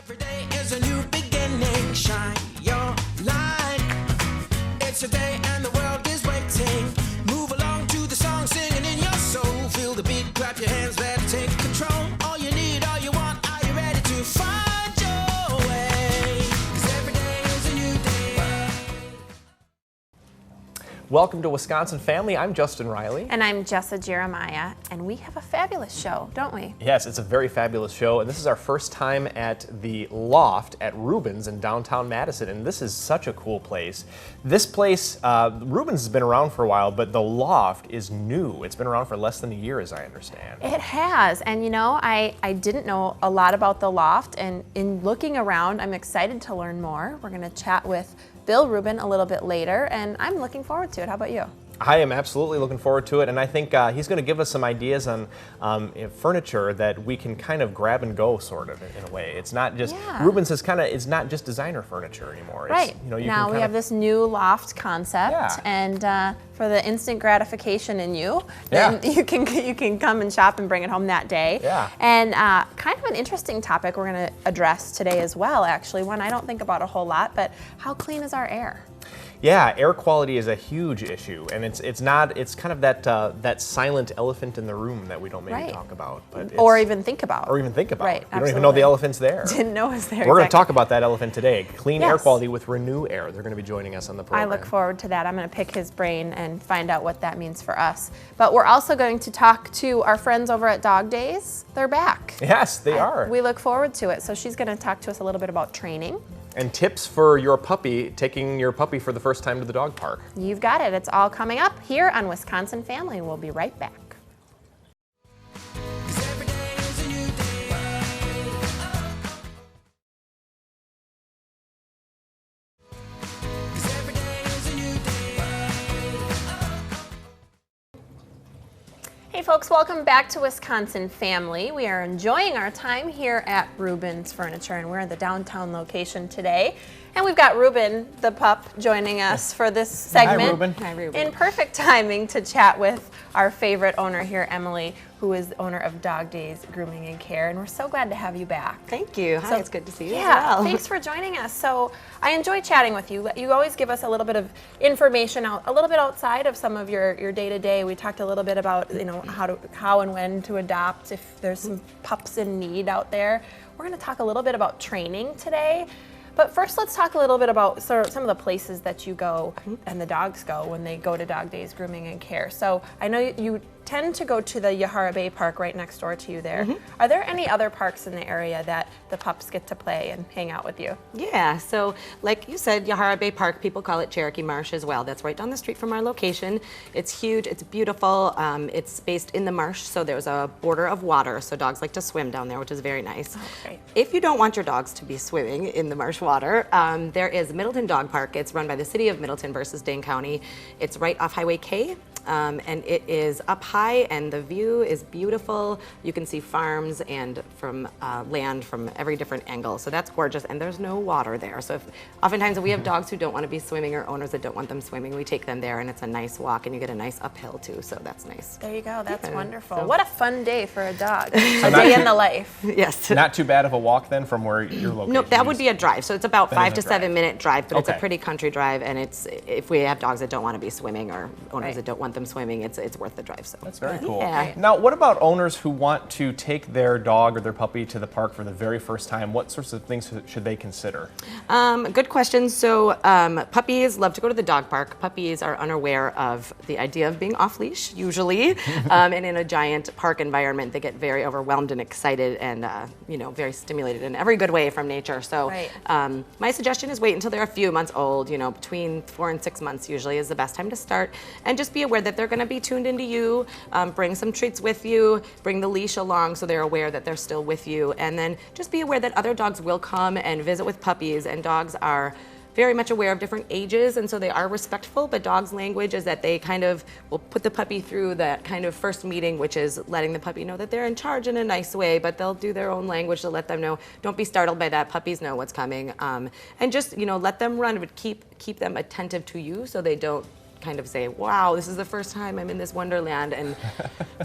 Every day is a new beginning. Shine your light. It's a day and the world is waiting. Move along to the song, singing in your soul. Feel the beat, clap your hands, let's take control. All you need, all you want, are you ready to find your way? 'Cause every day is a new day. Welcome to Wisconsin Family. I'm Justin Riley. And I'm Jessa Jeremiah, and we have a fabulous show, don't we? Yes, it's a very fabulous show, and this is our first time at the Loft at Rubens in downtown Madison, and this is such a cool place. This place, Rubens has been around for a while, but the Loft is new. It's been around for less than a year, as I understand. It has, and you know, I didn't know a lot about the Loft, and in looking around, I'm excited to learn more. We're gonna chat with Bill Rubin a little bit later, and I'm looking forward to it. How about you? I am absolutely looking forward to it, and I think he's going to give us some ideas on furniture that we can kind of grab and go, sort of, in a way. It's not just, Rubens is kind of, it's not just designer furniture anymore. It's, Right. you know, you now can we have this new Loft concept, Yeah. and for the instant gratification in you, Yeah. then you can come and shop and bring it home that day. Yeah. And kind of an interesting topic we're going to address today as well, actually, one I don't think about a whole lot, but how clean is our air? Yeah, air quality is a huge issue, and it's kind of that silent elephant in the room that we don't maybe Right. talk about, but Or even think about. Right, you don't even absolutely. know the elephant's there. Didn't know it was there. We're going to exactly. talk about that elephant today. Clean air Yes. quality with Renew Air. They're going to be joining us on the I program. look forward to that. I'm going to pick his brain and find out what that means for us. But we're also going to talk to our friends over at Dog Days. They're back. Yes, they are. We look forward to it. So she's going to talk to us a little bit about training. And tips for your puppy, taking your puppy for the first time to the dog park. You've got it. It's all coming up here on Wisconsin Family. We'll be right back. 'Cause every day is a new day. 'Cause every day is a new day. Hey folks, welcome back to Wisconsin Family. We are enjoying our time here at Rubin's Furniture, and we're in the downtown location today. And we've got Ruben, the pup, joining us for this segment. Ruben. Hi, Ruben. In perfect timing to chat with our favorite owner here, Emily, who is the owner of Dog Days Grooming and Care. And we're so glad to have you back. Thank you. Hi, So- it's good to see you Yeah, as well. thanks for joining us. So I enjoy chatting with you. You always give us a little bit of information out, a little bit outside of some of your day-to-day. We talked a little bit about, you know, how and when to adopt if there's some pups in need out there. We're going to talk a little bit about training today. But first, let's talk a little bit about sort of some of the places that you go and the dogs go when they go to Dog Days Grooming and Care. So I know you tend to go to the Yahara Bay Park right next door to you there. Are there any other parks in the area that the pups get to play and hang out with you? Yeah, so like you said, Yahara Bay Park, people call it Cherokee Marsh as well. That's right down the street from our location. It's huge, it's beautiful. It's based in the marsh, so there's a border of water, so dogs like to swim down there, which is very nice. Oh, great. If you don't want your dogs to be swimming in the marsh water, there is Middleton Dog Park. It's run by the city of Middleton versus Dane County. It's right off Highway K. And it is up high, and the view is beautiful. You can see farms and from land from every different angle, so that's gorgeous. And there's no water there, so oftentimes we have dogs who don't want to be swimming or owners that don't want them swimming. We take them there, and it's a nice walk, and you get a nice uphill too, so that's nice. There you go. That's Yeah, wonderful. so- What a fun day for a dog. A day in the life. Yes. Not too bad of a walk then from where your location No, that would is. be a drive. So it's about That 5 is to a drive. 7 minute drive, but it's a Okay. pretty country drive, and it's if we have dogs that don't want to be swimming or owners Right. that don't want them swimming, it's worth the drive. So That's very cool. Yeah. Now, what about owners who want to take their dog or their puppy to the park for the very first time? What sorts of things should they consider? Good question. So puppies love to go to the dog park. Puppies are unaware of the idea of being off leash usually, and in a giant park environment, they get very overwhelmed and excited, and very stimulated in every good way from nature. So Right. my suggestion is wait until they're a few months old. You know, between 4 and 6 months usually is the best time to start, and just be aware that they're going to be tuned into you. Bring some treats with you. Bring the leash along so they're aware that they're still with you, and then just be aware that other dogs will come and visit with puppies, and dogs are very much aware of different ages, and so they are respectful, but dogs' language is that they kind of will put the puppy through that kind of first meeting, which is letting the puppy know that they're in charge in a nice way, but they'll do their own language to let them know, don't be startled by that, puppies know what's coming, and just, let them run, but keep them attentive to you so they don't kind of say, wow, this is the first time I'm in this wonderland, and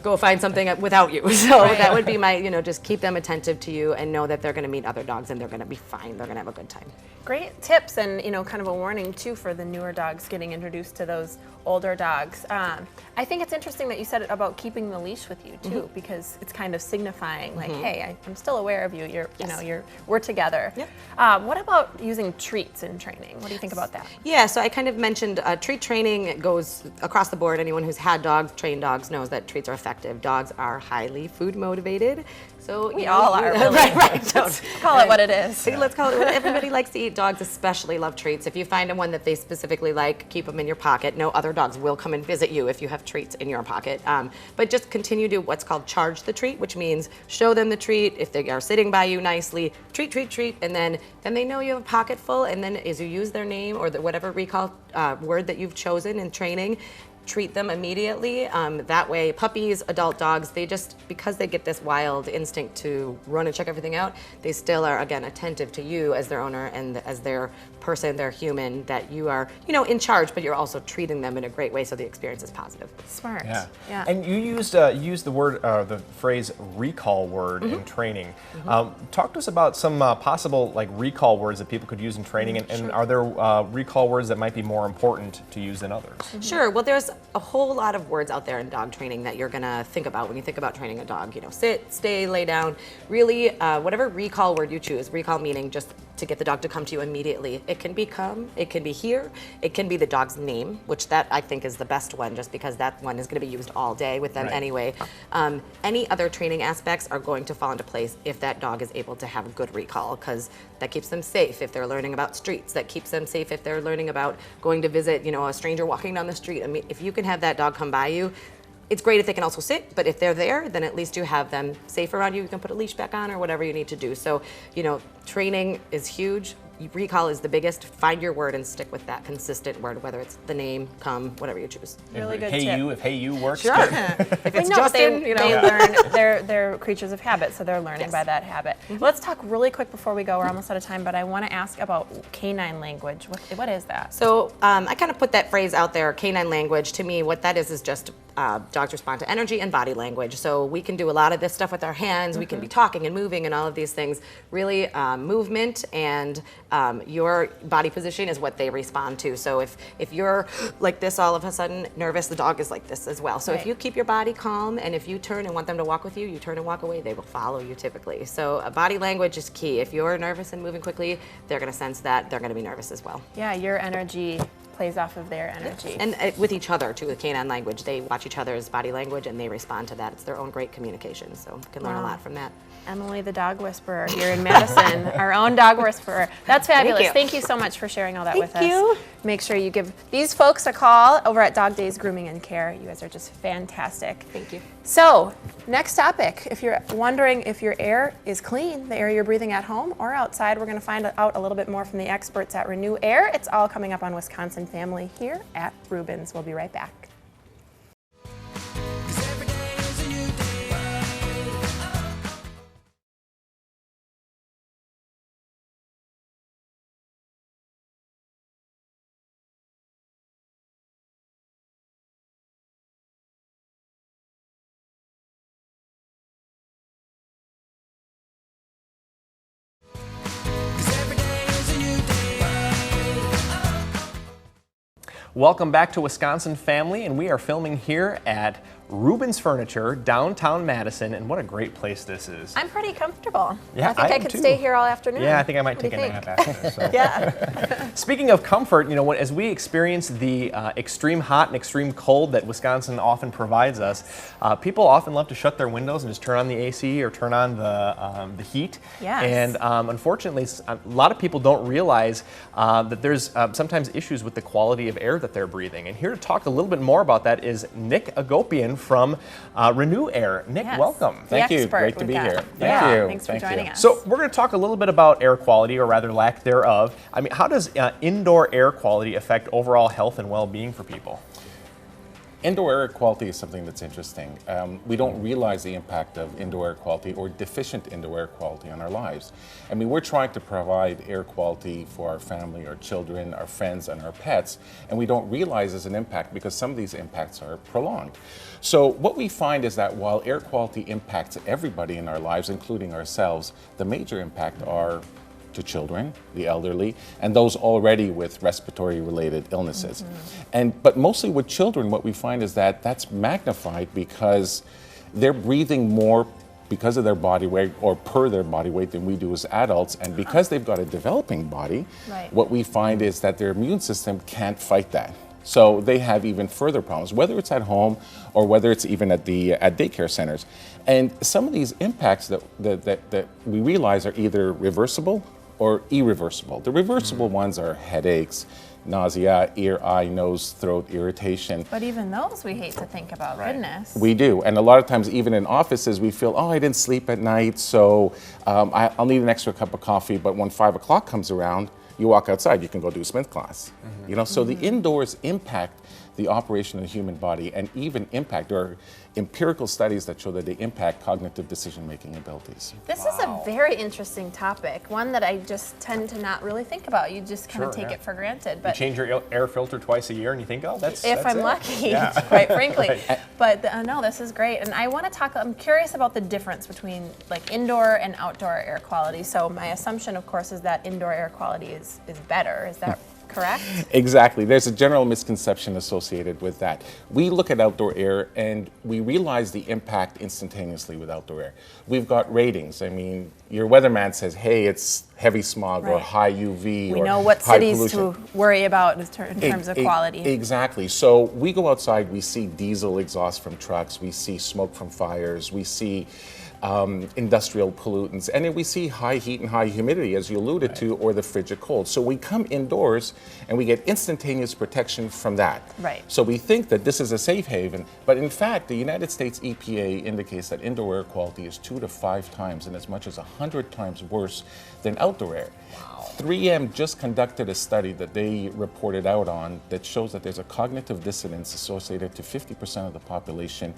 go find something without you. So that would be my, just keep them attentive to you and know that they're going to meet other dogs and they're going to be fine. They're going to have a good time. Great tips, and kind of a warning too for the newer dogs getting introduced to those older dogs. I think it's interesting that you said about keeping the leash with you too, because it's kind of signifying like, hey, I'm still aware of you. We're together. Yep. What about using treats in training? What do you think about that? Yeah, so I kind of mentioned treat training goes across the board. Anyone who's had dogs, trained dogs, knows that treats are effective. Dogs are highly food motivated. So we all are. Really. right. Let's call it what it is. Let's call it what everybody likes to eat. Dogs especially love treats. If you find one that they specifically like, keep them in your pocket. No other dogs will come and visit you if you have treats in your pocket. But just continue to what's called charge the treat, which means show them the treat. If they are sitting by you nicely, treat, treat, treat, and then they know you have a pocket full. And then as you use their name or whatever recall word that you've chosen in training, treat them immediately. That way, puppies, adult dogs, because they get this wild instinct to run and check everything out, they still are, again, attentive to you as their owner and as their person, their human, that you are, in charge, but you're also treating them in a great way so the experience is positive. Smart. Yeah. And you used the phrase recall word in training. Talk to us about some possible recall words that people could use in training, and are there recall words that might be more important to use than others? Sure. Well, there's a whole lot of words out there in dog training that you're going to think about when you think about training a dog. Sit, stay, lay down. Really, whatever recall word you choose, recall meaning just to get the dog to come to you immediately. It can be come, it can be here, it can be the dog's name, which that I think is the best one just because that one is going to be used all day with them anyway. Any other training aspects are going to fall into place if that dog is able to have a good recall, because that keeps them safe if they're learning about streets, that keeps them safe if they're learning about going to visit, a stranger walking down the street. I mean, if you can have that dog come by you, it's great if they can also sit, but if they're there, then at least you have them safe around you. You can put a leash back on or whatever you need to do. So, training is huge. Recall is the biggest. Find your word and stick with that consistent word, whether it's the name, come, whatever you choose. Really good hey tip. You, if hey you works. Sure. If it's Justin, they learn. They're creatures of habit, so they're learning by that habit. Let's talk really quick before we go. We're almost out of time, but I want to ask about canine language. What is that? So I kind of put that phrase out there, canine language. To me, what that is just dogs respond to energy and body language. So we can do a lot of this stuff with our hands. We can be talking and moving and all of these things. Really, movement and your body position is what they respond to. So if you're like this all of a sudden nervous, the dog is like this as well. So if you keep your body calm and if you turn and want them to walk with you, you turn and walk away, they will follow you typically. So body language is key. If you're nervous and moving quickly, they're going to sense that. They're going to be nervous as well. Yeah, your energy plays off of their energy. And with each other too, with canine language, they watch each other's body language and they respond to that. It's their own great communication, so you can learn a lot from that. Emily, the dog whisperer here in Madison, our own dog whisperer. That's fabulous. Thank you so much for sharing all that with us. Thank you. Make sure you give these folks a call over at Dog Days Grooming and Care. You guys are just fantastic. Thank you. So, next topic. If you're wondering if your air is clean, the air you're breathing at home or outside, we're going to find out a little bit more from the experts at Renew Air. It's all coming up on Wisconsin Family here at Rubens. We'll be right back. Welcome back to Wisconsin Family, and we are filming here at Rubens Furniture, downtown Madison, and what a great place this is. I'm pretty comfortable. Yeah, I think I could stay here all afternoon. Yeah, I think I might What do take you a think? nap after this. So. Yeah. Speaking of comfort, as we experience the extreme hot and extreme cold that Wisconsin often provides us, people often love to shut their windows and just turn on the AC or turn on the heat. Yes. And unfortunately, a lot of people don't realize that there's sometimes issues with the quality of air that they're breathing. And here to talk a little bit more about that is Nick Agopian from Renew Air. Nick, welcome. Thank you. Great to be here. Thank you. Thanks for joining us. So we're going to talk a little bit about air quality, or rather lack thereof. I mean, how does indoor air quality affect overall health and well-being for people? Indoor air quality is something that's interesting. We don't realize the impact of indoor air quality or deficient indoor air quality on our lives. I mean, we're trying to provide air quality for our family, our children, our friends, and our pets, and we don't realize there's an impact because some of these impacts are prolonged. So what we find is that while air quality impacts everybody in our lives, including ourselves, the major impact are to children, the elderly, and those already with respiratory-related illnesses. But mostly with children, what we find is that that's magnified because they're breathing more because of their body weight or per their body weight than we do as adults, and because they've got a developing body, what we find is that their immune system can't fight that. So they have even further problems, whether it's at home or whether it's even at daycare centers. And some of these impacts that we realize are either reversible or irreversible. The reversible ones are headaches, nausea, ear, eye, nose, throat irritation. But even those we hate to think about, goodness. We do, and a lot of times even in offices we feel, oh, I didn't sleep at night, so I'll need an extra cup of coffee, but when 5 o'clock comes around, you walk outside, you can go do a Smith class. You know, so the indoors impact the operation of the human body and even impact, there are empirical studies that show that they impact cognitive decision-making abilities. This is a very interesting topic, one that I just tend to not really think about. You just kind of take it for granted. But you change your air filter twice a year and you think, oh, that's if I'm it. lucky, quite frankly. But no, this is great. And I want to talk, I'm curious about the difference between like indoor and outdoor air quality. So my assumption, of course, is that indoor air quality is better. Is that correct? Exactly. There's a general misconception associated with that. We look at outdoor air and we realize the impact instantaneously with outdoor air. We've got ratings. I mean, your weatherman says, hey, it's heavy smog or high UV we or know what high cities pollution. to worry about in terms of quality. Exactly. So we go outside, we see diesel exhaust from trucks, we see smoke from fires, we see industrial pollutants, and then we see high heat and high humidity, as you alluded to, or the frigid cold. So we come indoors and we get instantaneous protection from that. Right. So we think that this is a safe haven, but in fact, the United States EPA indicates that indoor air quality is 2 to 5 times and as much as 100 times worse than outdoor air. Wow. 3M just conducted a study that they reported out on that shows that there's a cognitive dissonance associated to 50% of the population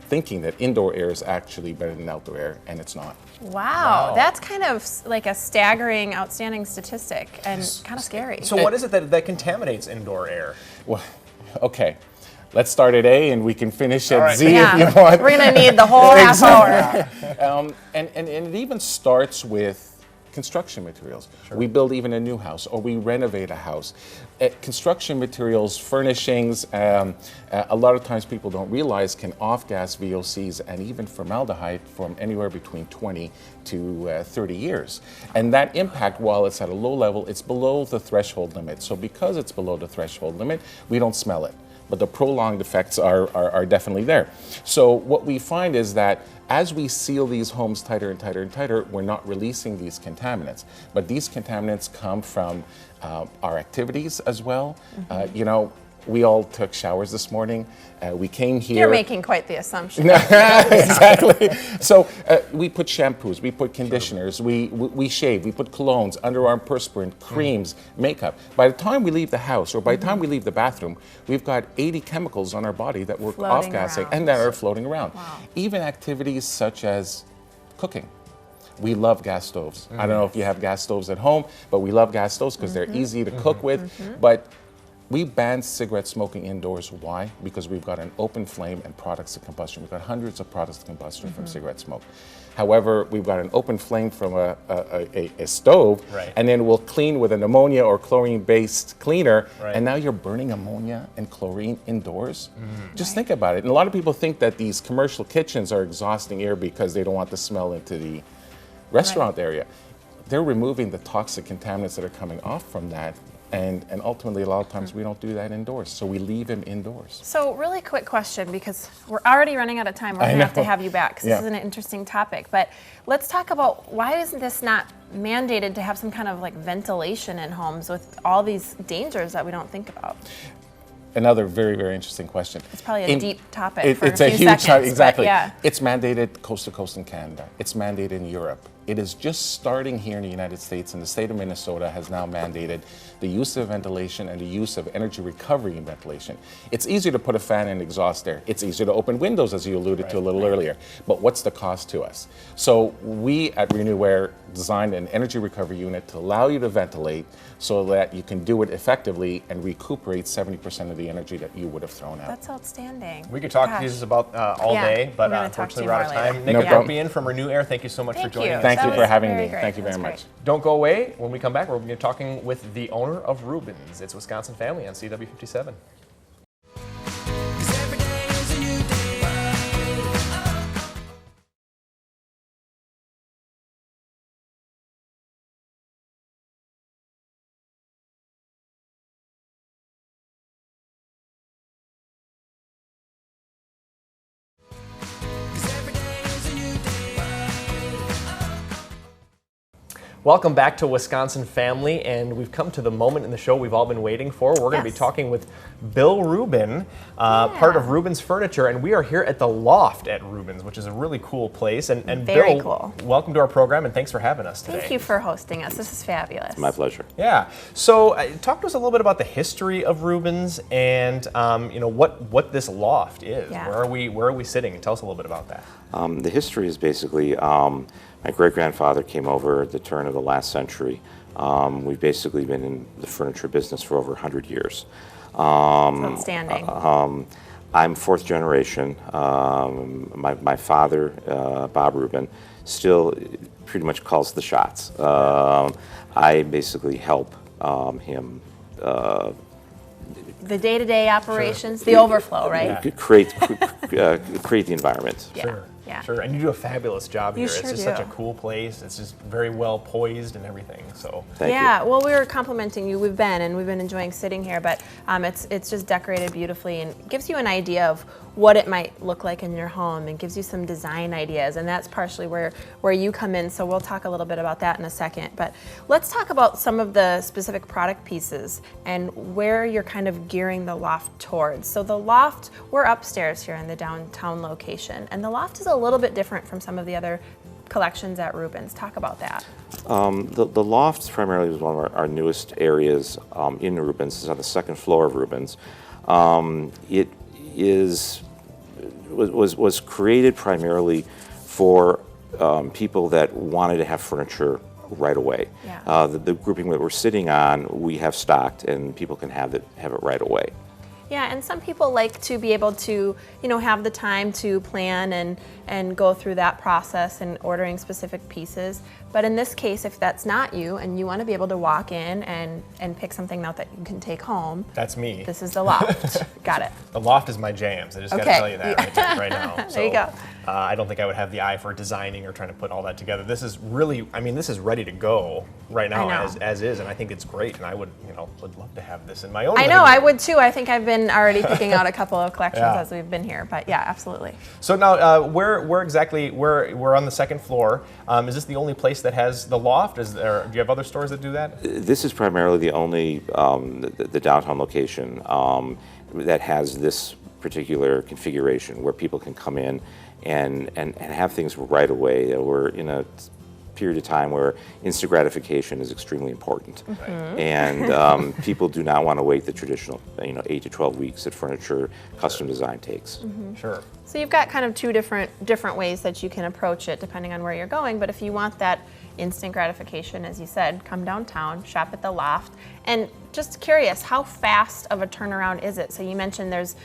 thinking that indoor air is actually better than outdoor air, and it's not. Wow, that's kind of like a staggering, outstanding statistic and kind of scary. So what is it that contaminates indoor air? Well, okay. Let's start at A and we can finish at Z Yeah. if you want. We're going to need the whole half hour. And it even starts with construction materials. We build even a new house or we renovate a house. Construction materials, furnishings, a lot of times people don't realize can off-gas VOCs and even formaldehyde from anywhere between 20 to 30 years. And that impact, while it's at a low level, it's below the threshold limit. So because it's below the threshold limit, we don't smell it. But the prolonged effects are definitely there. So what we find is that as we seal these homes tighter and tighter and tighter, we're not releasing these contaminants. But these contaminants come from our activities as well. You know, we all took showers this morning. We came here. You're making quite the assumption. Exactly. So we put shampoos, we put conditioners, we shave, we put colognes, underarm perspirant, creams, makeup. By the time we leave the house or by the time we leave the bathroom, we've got 80 chemicals on our body that work off-gassing and that are floating around. Wow. Even activities such as cooking. We love gas stoves. I don't know if you have gas stoves at home, but we love gas stoves because they're easy to cook with. But we banned cigarette smoking indoors. Why? Because we've got an open flame and products of combustion. We've got hundreds of products of combustion from cigarette smoke. However, we've got an open flame from a stove, and then we'll clean with an ammonia or chlorine-based cleaner, and now you're burning ammonia and chlorine indoors? Just think about it. And a lot of people think that these commercial kitchens are exhausting air because they don't want the smell into the restaurant area. They're removing the toxic contaminants that are coming off from that. And ultimately, a lot of times we don't do that indoors, so we leave them indoors. So really quick question, because we're already running out of time. We're going to have to have you back, because this is an interesting topic. But let's talk about why isn't this not mandated to have some kind of like ventilation in homes with all these dangers that we don't think about? Another very, very interesting question. It's probably a deep topic for it's a a few huge seconds, exactly. But yeah. It's mandated coast to coast in Canada. It's mandated in Europe. It is just starting here in the United States, and the state of Minnesota has now mandated the use of ventilation and the use of energy recovery in ventilation. It's easier to put a fan and exhaust air. It's easier to open windows, as you alluded to a little earlier. But what's the cost to us? So we at Renew Air designed an energy recovery unit to allow you to ventilate so that you can do it effectively and recuperate 70% of the energy that you would have thrown out. That's outstanding. We could talk to these about all Yeah, day, but I'm gonna talk to unfortunately you we're out of more time. later. Nick No problem. Gumpian from Renew Air, thank you so much for Thank joining you. us. Thank That you was for having very me. great. Thank you That very was much. great. Don't go away. When we come back, we're going to be talking with the owner of Rubens. It's Wisconsin Family on CW57. 'Cause every day is a new day. Welcome back to Wisconsin Family, and we've come to the moment in the show we've all been waiting for. We're going to be Yes. talking with Bill Rubin, part of Rubens Furniture, and we are here at the Loft at Rubens, which is a really cool place. And Very Bill, cool. welcome to our program, and thanks for having us today. Thank you for hosting us. This is fabulous. My pleasure. Yeah. So, talk to us a little bit about the history of Rubens, and what this loft is. Yeah. Where are we sitting? And tell us a little bit about that. The history is basically my great-grandfather came over at the turn of the last century. We've basically been in the furniture business for over 100 years. Outstanding. I'm fourth generation. My father, Bob Rubin, still pretty much calls the shots. I basically help him The day-to-day operations, the overflow, right? create the environment. Yeah. Sure. Yeah. Sure. And you do a fabulous job You here. sure It's just such a do. cool place. It's just very well poised and everything. So. Thank you. Yeah, well, we were complimenting you. We've been enjoying sitting here, but it's just decorated beautifully and gives you an idea of what it might look like in your home and gives you some design ideas, and that's partially where you come in. So we'll talk a little bit about that in a second. But let's talk about some of the specific product pieces and where you're kind of gearing the loft towards. So the loft, we're upstairs here in the downtown location, and the loft is a little bit different from some of the other collections at Rubens. Talk about that. The loft primarily was one of our newest areas in Rubens. It's on the second floor of Rubens. It was created primarily for people that wanted to have furniture right away. Yeah. The grouping that we're sitting on, we have stocked, and people can have it right away. Yeah, and some people like to be able to, have the time to plan and go through that process and ordering specific pieces. But in this case, if that's not you and you want to be able to walk in and pick something out that you can take home, That's me. this is the loft. Got it. The loft is my jams. I just got to Okay. tell you that right now. There you go. I don't think I would have the eye for designing or trying to put all that together. This is really, this is ready to go right now I know. as is, and I think it's great. And I would love to have this in my own. I living know, I room. would too. I think I've been already picking out a couple of collections Yeah. as we've been here. But yeah, absolutely. So now, where exactly? We're on the second floor. Is this the only place that has the loft? Do you have other stores that do that? This is primarily the only the downtown location that has this particular configuration where people can come in and have things right away. We're in a period of time where instant gratification is extremely important, and people do not want to wait the traditional 8 to 12 weeks that furniture custom design takes. Sure. So you've got kind of two different ways that you can approach it depending on where you're going. But if you want that instant gratification, as you said, come downtown, shop at the Loft. And just curious, how fast of a turnaround is it? So you mentioned there's,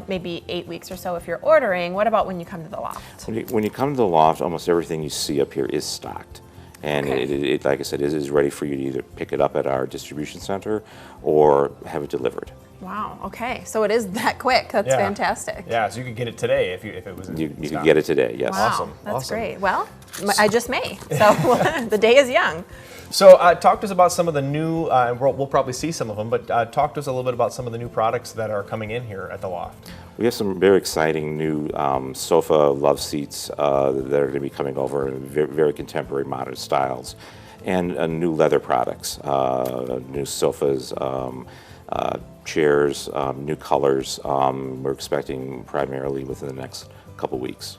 maybe 8 weeks or so if you're ordering. What about when you come to the Loft? When you come to the Loft, almost everything you see up here is stocked. And Okay. it, like I said, it is ready for you to either pick it up at our distribution center or have it delivered. Wow, okay. So it is that quick. That's Yeah. fantastic. Yeah, so you could get it today if it was. You in could stock. get it today, yes. Wow, Awesome, that's awesome. great. Well, I just may. So the day is young. So talk to us about some of the new. We'll probably see some of them, but talk to us a little bit about some of the new products that are coming in here at the Loft. We have some very exciting new sofa love seats that are going to be coming over in very, very contemporary modern styles, and new leather products, new sofas, chairs, new colors. We're expecting primarily within the next couple weeks.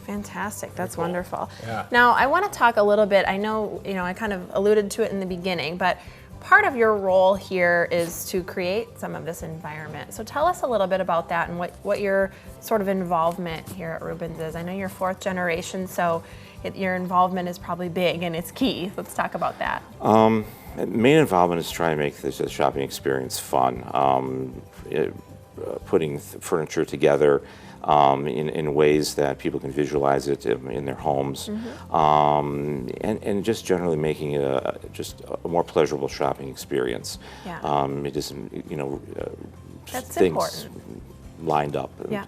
Fantastic. That's cool. wonderful. Yeah. Now, I want to talk a little bit. I know, I kind of alluded to it in the beginning, but part of your role here is to create some of this environment. So tell us a little bit about that and what your sort of involvement here at Rubens is. I know you're fourth generation, so your involvement is probably big and it's key. Let's talk about that. Main involvement is trying to make the shopping experience fun. Putting furniture together in ways that people can visualize it in their homes, and just generally making it just a more pleasurable shopping experience. Yeah. It isn't, That's things important. lined up. Yeah.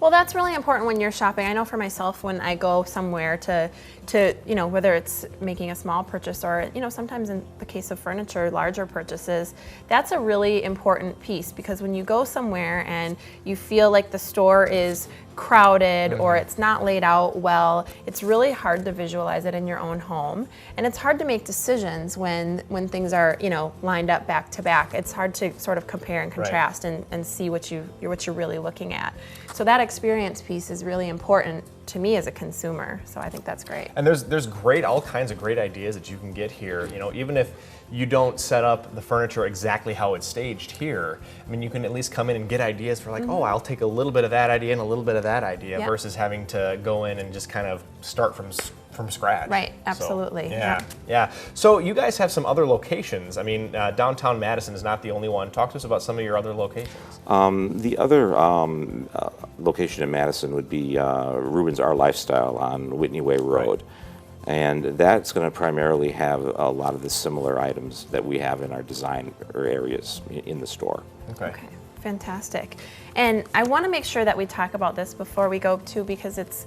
Well, that's really important when you're shopping. I know for myself, when I go somewhere to whether it's making a small purchase or, sometimes in the case of furniture, larger purchases, that's a really important piece, because when you go somewhere and you feel like the store is crowded or it's not laid out well, it's really hard to visualize it in your own home, and it's hard to make decisions when things are lined up back to back. It's hard to sort of compare and contrast and see what you're really looking at. So that experience piece is really important to me as a consumer. So I think that's great. And there's all kinds of great ideas that you can get here. Even if you don't set up the furniture exactly how it's staged here, I mean, you can at least come in and get ideas for like, oh, I'll take a little bit of that idea and a little bit of that idea, Yep. versus having to go in and just kind of start from scratch. Right, absolutely. So, yeah. So you guys have some other locations. I mean, downtown Madison is not the only one. Talk to us about some of your other locations. The other location in Madison would be Rubens Our Lifestyle on Whitney Way Road. And that's going to primarily have a lot of the similar items that we have in our design areas in the store. Okay, fantastic. And I want to make sure that we talk about this before we go too, because it's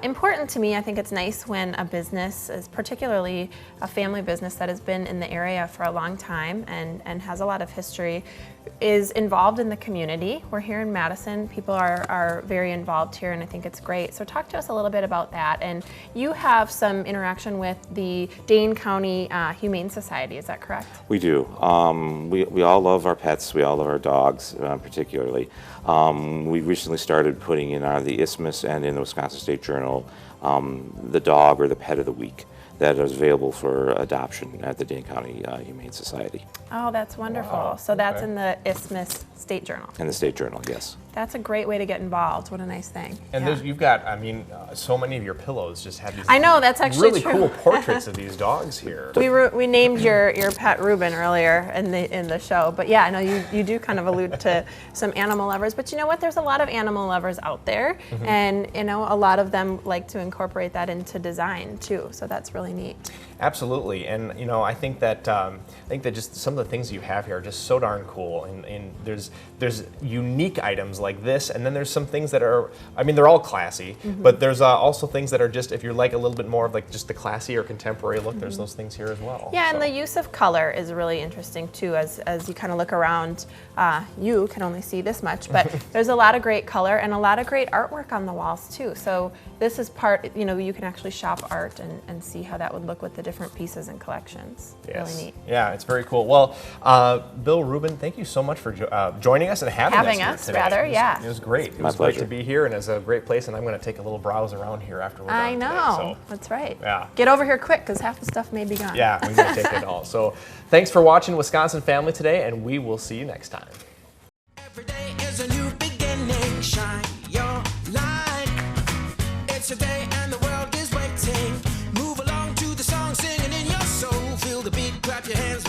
important to me. I think it's nice when a business, is particularly a family business that has been in the area for a long time and has a lot of history, is involved in the community. We're here in Madison. People are very involved here, and I think it's great. So talk to us a little bit about that. And you have some interaction with the Dane County Humane Society, is that correct? We do. We all love our pets. We all love our dogs, particularly. We recently started putting in the Isthmus and in the Wisconsin State Journal the dog or the pet of the week that is available for adoption at the Dane County Humane Society. Oh, that's wonderful. Wow. So that's in the Isthmus State Journal. And the State Journal, yes. That's a great way to get involved. What a nice thing. And Yeah. you've got, so many of your pillows just have these I know, that's actually really true. cool portraits of these dogs here. We named your pet Reuben earlier in the show, but yeah, I know you do kind of allude to some animal lovers, but you know what? There's a lot of animal lovers out there, and a lot of them like to incorporate that into design too. So that's really neat. Absolutely, and I think that just some of the things you have here are just so darn cool, and there's unique items like this, and then there's some things that are, they're all classy, but there's also things that are just, if you're like a little bit more of like just the classy or contemporary look, there's those things here as well. Yeah, and So. the use of color is really interesting too. As you kind of look around, you can only see this much, but there's a lot of great color and a lot of great artwork on the walls too. So this is part, you can actually shop art and see how that would look with the different pieces and collections. Yes. Really neat. Yeah, it's very cool. Well, Bill Rubin, thank you so much for joining us and having us here today. Yeah. It was great. It My was great pleasure. to be here, and it's a great place, and I'm going to take a little browse around here after we're done I today, know. so. That's right. Yeah. Get over here quick, because half the stuff may be gone. Yeah, we may take it all. So thanks for watching Wisconsin Family today, and we will see you next time. Every day is a new beginning. Shine your light. It's a day and the world is waiting. Move along to the song, singing in your soul. Feel the beat, clap your hands.